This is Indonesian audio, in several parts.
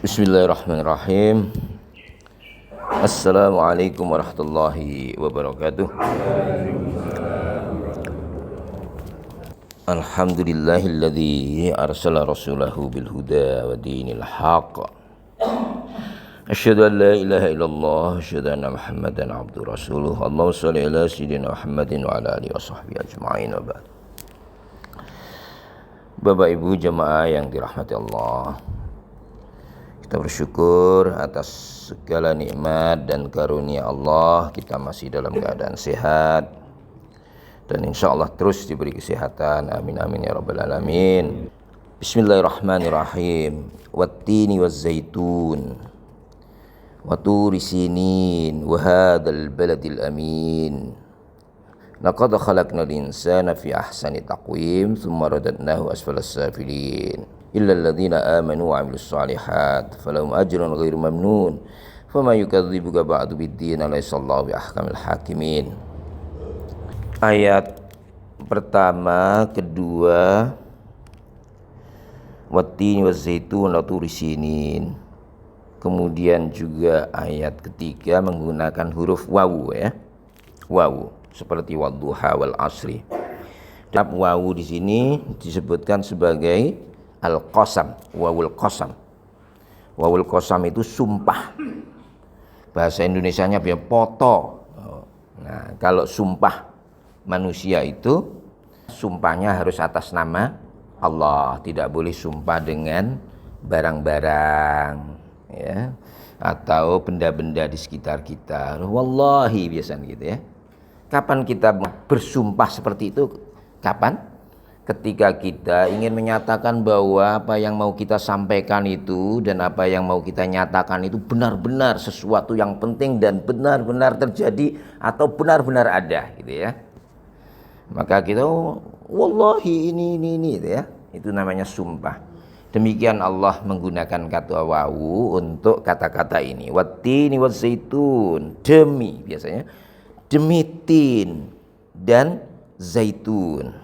Bismillahirrahmanirrahim. Assalamualaikum warahmatullahi wabarakatuh. Alhamdulillahilladzi arsala rasulahu bil huda wa dinil haqq. Asyhadu an la ilaha illallah, asyhadu anna Muhammadan abduhu rasuluh. Allahumma shalli ala sayyidina Muhammadin wa ala alihi washabbihi ajma'in wa ba'd. Bapak Ibu jemaah yang dirahmati Allah, kita bersyukur atas segala nikmat dan karunia Allah. Kita masih dalam keadaan sehat dan insya Allah terus diberi kesehatan. Amin amin ya rabbal alamin. Bismillahirrahmanirrahim. Wattini wazzaitun wa turi sinin wa hadzal baladil amin. Laqad khalaqnal insana fi ahsani taqwim tsumma radadnahu asfalas safilin. Illa alladhina amanu wa 'amilus shalihat falahum ajrun ghairu mamnun. Fama yukadzibuka ba'du bid-din alaysallahu bi ahkamil hakimin. Ayat pertama, kedua, wattini wazzaitun wa turi sinin. Kemudian juga ayat ketiga menggunakan huruf wawu ya. Wawu seperti wadduha wal asri. Wawu di sini disebutkan sebagai al-qasam, wawul qasam. Wawul qasam itu sumpah. Bahasa Indonesianya biar poto. Nah, kalau sumpah manusia itu sumpahnya harus atas nama Allah, tidak boleh sumpah dengan barang-barang ya atau benda-benda di sekitar kita. Wallahi biasanya gitu ya. Kapan kita bersumpah seperti itu? Kapan? Ketika kita ingin menyatakan bahwa apa yang mau kita sampaikan itu dan apa yang mau kita nyatakan itu benar-benar sesuatu yang penting dan benar-benar terjadi atau benar-benar ada gitu ya. Maka kita wallahi ini gitu ya. Itu namanya sumpah. Demikian Allah menggunakan kata wawu untuk kata-kata ini. Wattini wazzaitun, demi biasanya demi tin dan zaitun.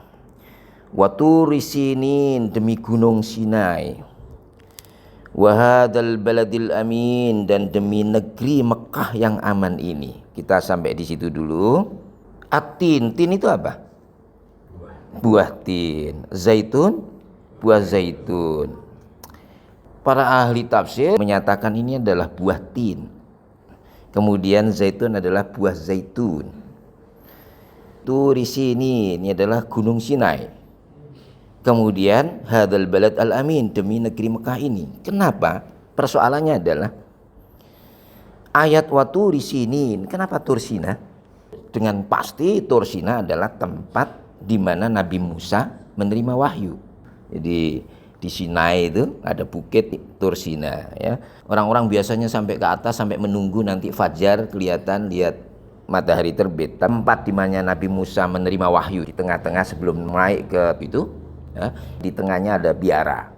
Wa turi sinin, demi gunung Sinai. Wa hadzal baladil amin, dan demi negeri Mekah yang aman ini. Kita sampai di situ dulu. At-tin, tin itu apa? Buah tin. Zaitun, buah zaitun. Para ahli tafsir menyatakan ini adalah buah tin. Kemudian zaitun adalah buah zaitun. Turi sinin, ini adalah gunung Sinai. Kemudian hadzal balad al-amin, demi negeri Mekah ini. Kenapa? Persoalannya adalah ayat wa turi sinin. Kenapa Tursina? Dengan pasti Tursina adalah tempat di mana Nabi Musa menerima wahyu. Jadi di Sinai itu ada bukit Tursina ya. Orang-orang biasanya sampai ke atas sampai menunggu nanti fajar kelihatan lihat matahari terbit. Tempat di mana Nabi Musa menerima wahyu di tengah-tengah sebelum naik ke itu ya, di tengahnya ada biara.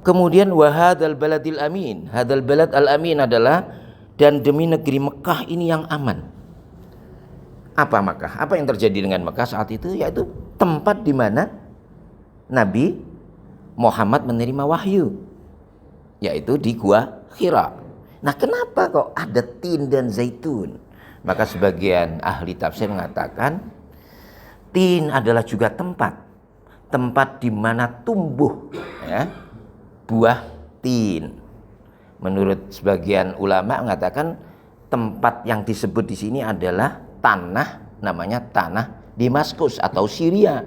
Kemudian wa hadzal baladil amin. Hadzal balad al amin adalah dan demi negeri Mekah ini yang aman. Apa Mekah? Apa yang terjadi dengan Mekah saat itu? Yaitu tempat di mana Nabi Muhammad menerima wahyu, yaitu di Gua Hira. Nah, kenapa kok ada tin dan zaitun? Maka sebagian ahli tafsir mengatakan tin adalah juga tempat di mana tumbuh ya, buah tin. Menurut sebagian ulama mengatakan tempat yang disebut di sini adalah tanah, namanya tanah Damaskus atau Syria.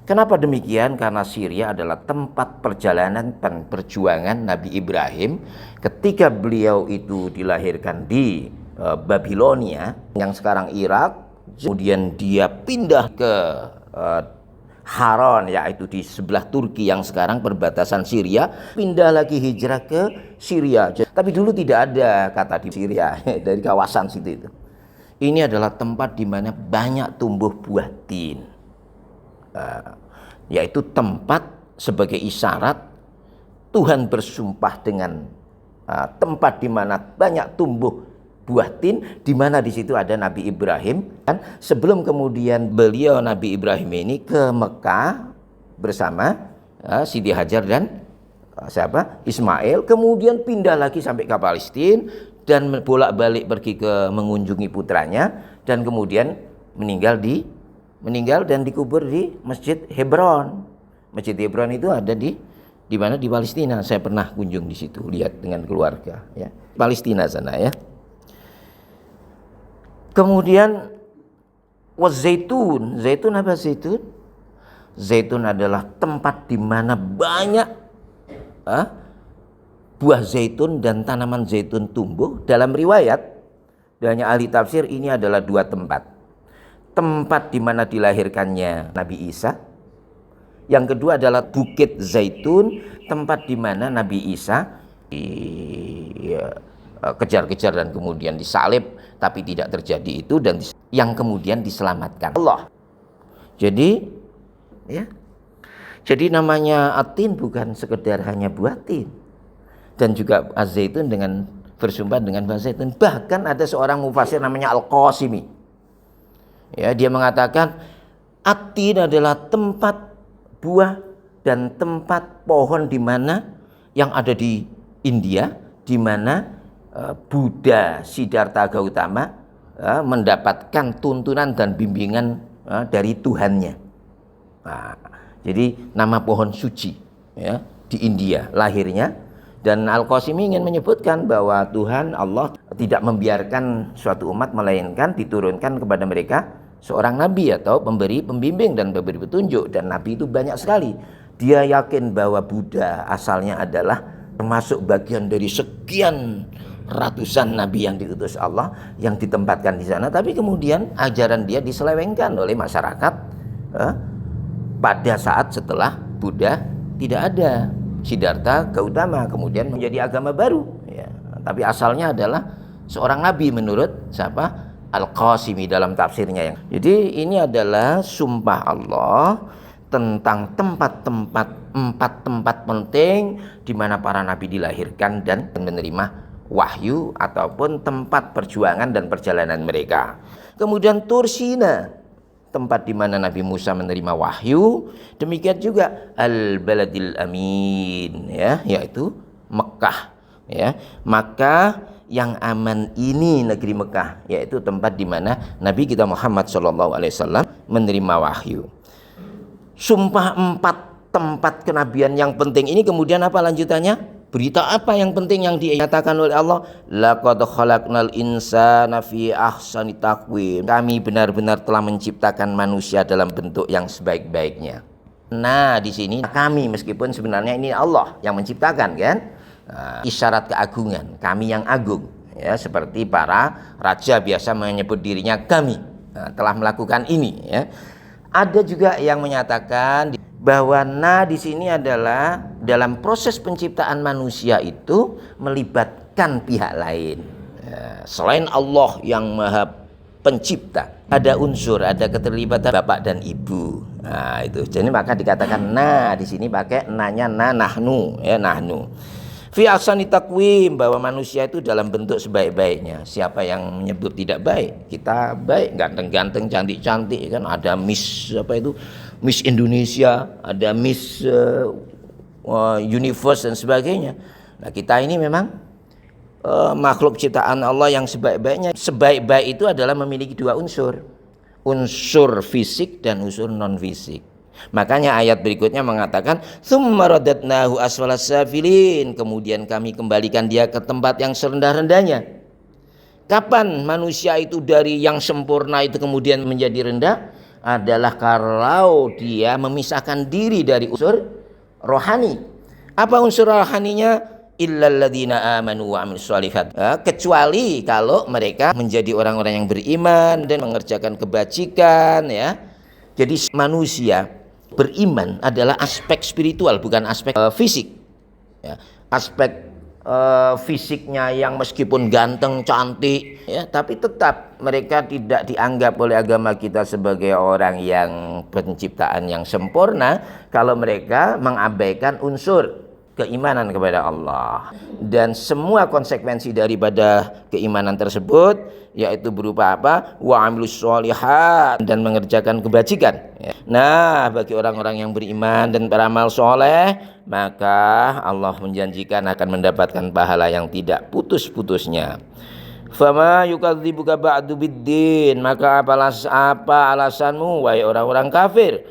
Kenapa demikian? Karena Syria adalah tempat perjalanan dan perjuangan Nabi Ibrahim ketika beliau itu dilahirkan di Babilonia yang sekarang Irak. Kemudian dia pindah ke Haran, yaitu di sebelah Turki yang sekarang perbatasan Syria. Pindah lagi hijrah ke Syria. Tapi dulu tidak ada kata di Syria dari kawasan situ itu. Ini adalah tempat di mana banyak tumbuh buah tin. Yaitu tempat sebagai isyarat Tuhan bersumpah dengan tempat di mana banyak tumbuh buah tin, di mana di situ ada Nabi Ibrahim. Dan sebelum kemudian beliau Nabi Ibrahim ini ke Mekah bersama Siti Hajar dan siapa? Ismail, kemudian pindah lagi sampai ke Palestina dan bolak-balik pergi ke mengunjungi putranya, dan kemudian meninggal dan dikubur di Masjid Hebron. Masjid Hebron itu ada di mana? Di Palestina. Saya pernah kunjung di situ, lihat dengan keluarga, ya. Palestina sana, ya. Kemudian zaitun apa zaitun? Zaitun adalah tempat di mana banyak buah zaitun dan tanaman zaitun tumbuh. Dalam riwayat banyak ahli tafsir ini adalah dua tempat. Tempat di mana dilahirkannya Nabi Isa. Yang kedua adalah Bukit Zaitun, tempat di mana Nabi Isa kejar-kejar dan kemudian disalib, tapi tidak terjadi itu, dan yang kemudian diselamatkan Allah. Jadi, ya, jadi namanya atin bukan sekedar hanya buah tin, dan juga az-zaitun dengan bersumpah dengan buah zaitun. Bahkan ada seorang mufasir namanya Al-Qasimi, ya, dia mengatakan atin adalah tempat buah dan tempat pohon di mana yang ada di India, di mana Buddha Siddhartha Gautama mendapatkan tuntunan dan bimbingan dari Tuhannya. Nah, jadi nama pohon suci, ya, di India lahirnya. Dan Al-Qasimi ingin menyebutkan bahwa Tuhan Allah tidak membiarkan suatu umat melainkan diturunkan kepada mereka seorang nabi atau pemberi pembimbing dan pemberi petunjuk, dan nabi itu banyak sekali. Dia yakin bahwa Buddha asalnya adalah termasuk bagian dari sekian ratusan nabi yang diutus Allah yang ditempatkan di sana, tapi kemudian ajaran dia diselewengkan oleh masyarakat pada saat setelah Buddha tidak ada. Siddhartha Gautama kemudian menjadi agama baru, ya. Tapi asalnya adalah seorang nabi menurut siapa? Al-Qasimi dalam tafsirnya. Jadi ini adalah sumpah Allah tentang empat tempat penting di mana para nabi dilahirkan dan menerima wahyu, ataupun tempat perjuangan dan perjalanan mereka. Kemudian Tur Sina, tempat di mana Nabi Musa menerima wahyu. Demikian juga Al-Baladil Amin, ya, yaitu Mekah, ya. Maka yang aman ini negeri Mekah, yaitu tempat di mana Nabi kita Muhammad SAW menerima wahyu. Sumpah 4 tempat kenabian yang penting ini, kemudian apa lanjutannya? Berita apa yang penting yang dinyatakan oleh Allah? Laqad khalaqnal insana fi ahsani taqwim. Kami benar-benar telah menciptakan manusia dalam bentuk yang sebaik-baiknya. Nah, di sini kami, meskipun sebenarnya ini Allah yang menciptakan, kan? Nah, isyarat keagungan, kami yang agung, ya, seperti para raja biasa menyebut dirinya kami. Nah, telah melakukan ini, ya. Ada juga yang menyatakan bahwa di sini adalah dalam proses penciptaan manusia itu melibatkan pihak lain, ya, selain Allah yang Maha Pencipta. Ada unsur, ada keterlibatan bapak dan ibu. Nah, itu. Jadi maka dikatakan di sini pakai nanya nahnu, ya, nahnu. Fi ahsani taqwim, bahwa manusia itu dalam bentuk sebaik-baiknya. Siapa yang menyebut tidak baik? Kita baik, ganteng-ganteng, cantik-cantik, kan? Ada Miss Miss Indonesia, ada Miss Universe dan sebagainya. Nah, kita ini memang makhluk ciptaan Allah yang sebaik-baiknya. Sebaik-baik itu adalah memiliki 2 unsur. Unsur fisik dan unsur non-fisik. Makanya ayat berikutnya mengatakan tsumma radadnahu asfalas safilin, kemudian kami kembalikan dia ke tempat yang serendah-rendahnya. Kapan manusia itu dari yang sempurna itu kemudian menjadi rendah? Adalah kalau dia memisahkan diri dari unsur rohani. Apa unsur rohaninya? Illal ladzina amanu wa amilus shalihat. Kecuali kalau mereka menjadi orang-orang yang beriman dan mengerjakan kebajikan, ya. Jadi manusia beriman adalah aspek spiritual, bukan aspek fisik, ya. Aspek fisiknya yang meskipun ganteng, cantik, ya, tapi tetap mereka tidak dianggap oleh agama kita sebagai orang yang penciptaan yang sempurna kalau mereka mengabaikan unsur keimanan kepada Allah, dan semua konsekuensi daripada keimanan tersebut yaitu berupa apa? Wa amilus sholihat, dan mengerjakan kebajikan. Nah, bagi orang-orang yang beriman dan beramal soleh, maka Allah menjanjikan akan mendapatkan pahala yang tidak putus-putusnya. Fama yukadzibuka ba'du biddin, maka apa alasanmu wahai orang-orang kafir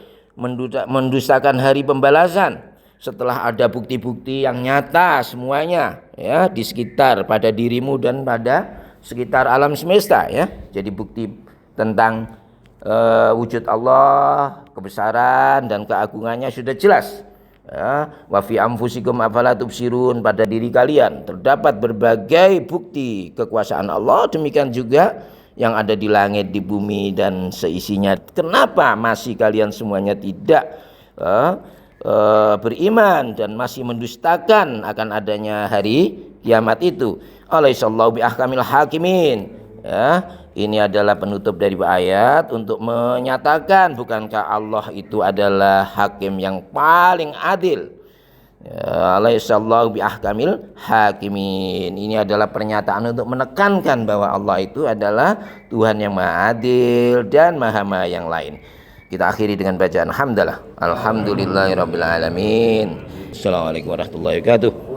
mendustakan hari pembalasan setelah ada bukti-bukti yang nyata semuanya ya di sekitar pada dirimu dan pada sekitar alam semesta ya. Jadi bukti tentang wujud Allah, kebesaran dan keagungannya sudah jelas. Ya, wa fi anfusikum afala tubsirun, pada diri kalian terdapat berbagai bukti kekuasaan Allah, demikian juga yang ada di langit, di bumi dan seisinya. Kenapa masih kalian semuanya tidak beriman dan masih mendustakan akan adanya hari kiamat itu? Alaihissallahu bi ahkamil hakimin. Ya, ini adalah penutup dari ayat untuk menyatakan bukankah Allah itu adalah hakim yang paling adil. Ya, alaihissallahu bi ahkamil hakimin. Ini adalah pernyataan untuk menekankan bahwa Allah itu adalah Tuhan yang maha adil dan maha yang lain. Kita akhiri dengan bacaan hamdalah. Alhamdulillahirabbil alamin. Assalamualaikum warahmatullahi wabarakatuh.